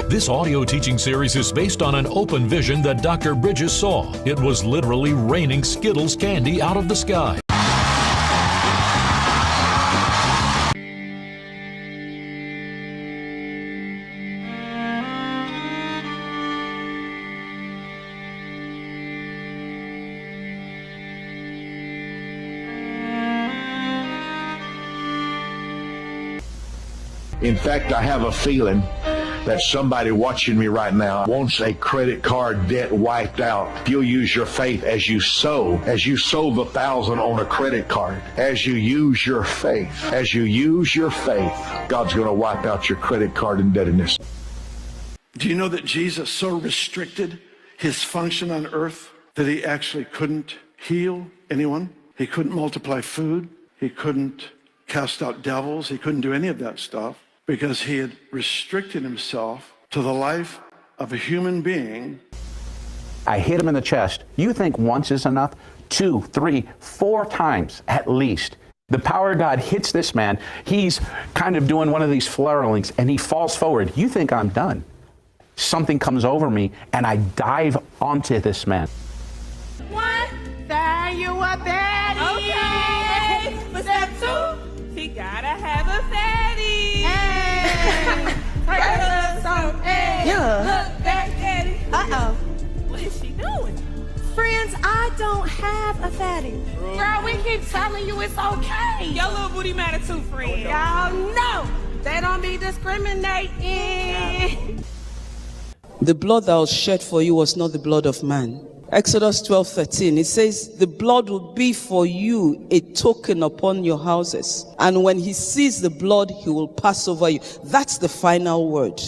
This audio teaching series is based on an open vision that Dr. Bridges saw. It was literally raining Skittles candy out of the sky. In fact, I have a feeling that somebody watching me right now wants a credit card debt wiped out. You'll use your faith as you sow the 1,000 on a credit card. As you use your faith, God's going to wipe out your credit card indebtedness. Do you know that Jesus so restricted his function on earth that he actually couldn't heal anyone? He couldn't multiply food. He couldn't cast out devils. He couldn't do any of that stuff, because he had restricted himself to the life of a human being. I hit him in the chest. You think once is enough? 2, 3, 4 times at least. The power of God hits this man. He's kind of doing one of these flurlings and he falls forward. You think I'm done. Something comes over me and I dive onto this man. One, there you are, Betty. Okay. For step 2, he gotta have a fatty. Hey. Yeah. Look back, Daddy. Uh-oh. What is she doing? Friends, I don't have a fatty. Girl, we keep telling you it's okay. Your little booty matter too, friend. Y'all know they don't be discriminating. The blood that was shed for you was not the blood of man. Exodus 12:13, it says, the blood will be for you a token upon your houses. And when he sees the blood, he will pass over you. That's the final word.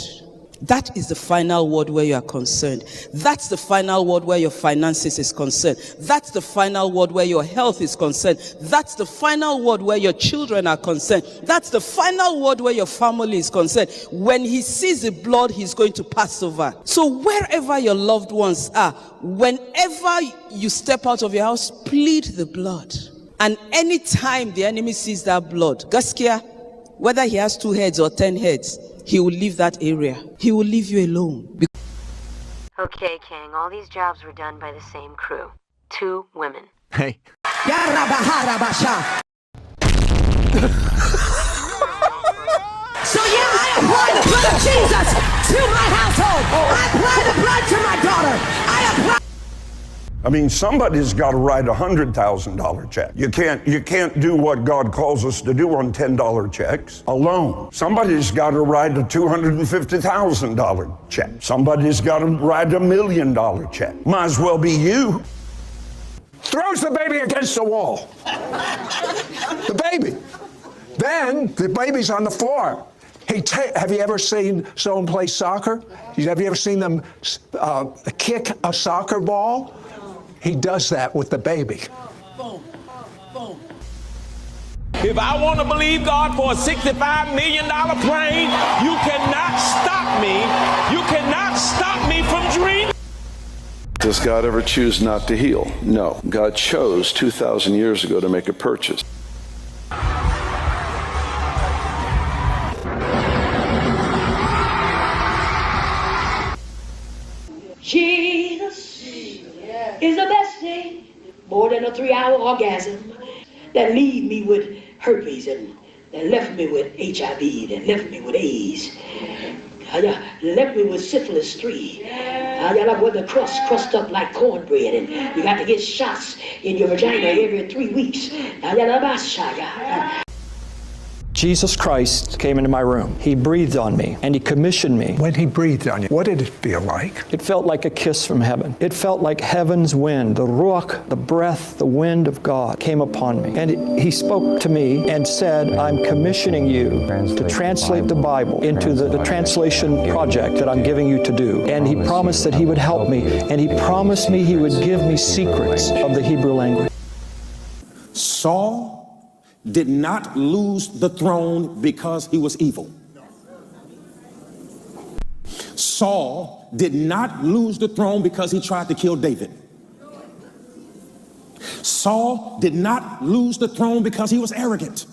That is the final word where you are concerned. That's the final word where your finances is concerned. That's the final word where your health is concerned. That's the final word where your children are concerned. That's the final word where your family is concerned. When he sees the blood, he's going to pass over. So wherever your loved ones are, whenever you step out of your house, plead the blood. And anytime the enemy sees that blood, Gaskia, whether he has 2 heads or 10 heads, he will leave that area. He will leave you alone. Okay, King, all these jobs were done by the same crew. 2 women. Hey. So yeah, I apply the blood of Jesus to my household. I apply the blood to my daughter. I mean, somebody's got to write a $100,000 check. You can't do what God calls us to do on $10 checks alone. Somebody's got to write a $250,000 check. Somebody's got to write $1 million check. Might as well be you. Throws the baby against the wall. The baby. Then the baby's on the floor. Have you ever seen someone play soccer? Have you ever seen them kick a soccer ball? He does that with the baby. Boom, boom. If I want to believe God for a $65 million plane, you cannot stop me. You cannot stop me from dreaming. Does God ever choose not to heal? No. God chose 2,000 years ago to make a purchase. Jesus is the best thing, more than a 3-hour orgasm that leave me with herpes and that left me with HIV, that left me with AIDS, left me with syphilis 3. Like when the crust up like cornbread and you got to get shots in your vagina every 3 weeks. Jesus Christ came into my room. He breathed on me and he commissioned me. When he breathed on you, what did it feel like? It felt like a kiss from heaven. It felt like heaven's wind, the ruach, the breath, the wind of God came upon me. And he spoke to me and said, I'm commissioning you to translate the Bible into the translation project that I'm giving you to do. And he promised that he would help me. And he promised me he would give me secrets of the Hebrew language. Saul did not lose the throne because he was evil. Saul did not lose the throne because he tried to kill David. Saul did not lose the throne because he was arrogant.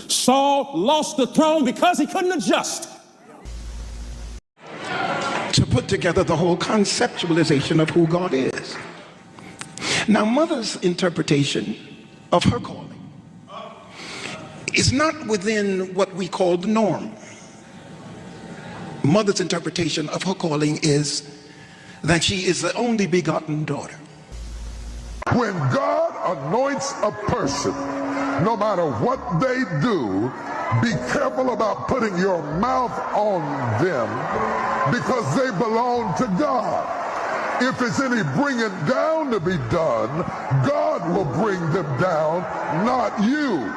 Saul lost the throne because he couldn't adjust. to put together the whole conceptualization of who God is. Now, mother's interpretation of her calling is not within what we call the norm. Mother's interpretation of her calling is that she is the only begotten daughter. When God anoints a person, no matter what they do, be careful about putting your mouth on them because they belong to God. If it's any bringing down to be done, God will bring them down, not you.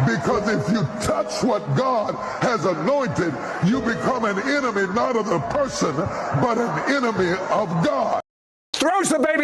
Because if you touch what God has anointed, you become an enemy not of the person, but an enemy of God. Throws the baby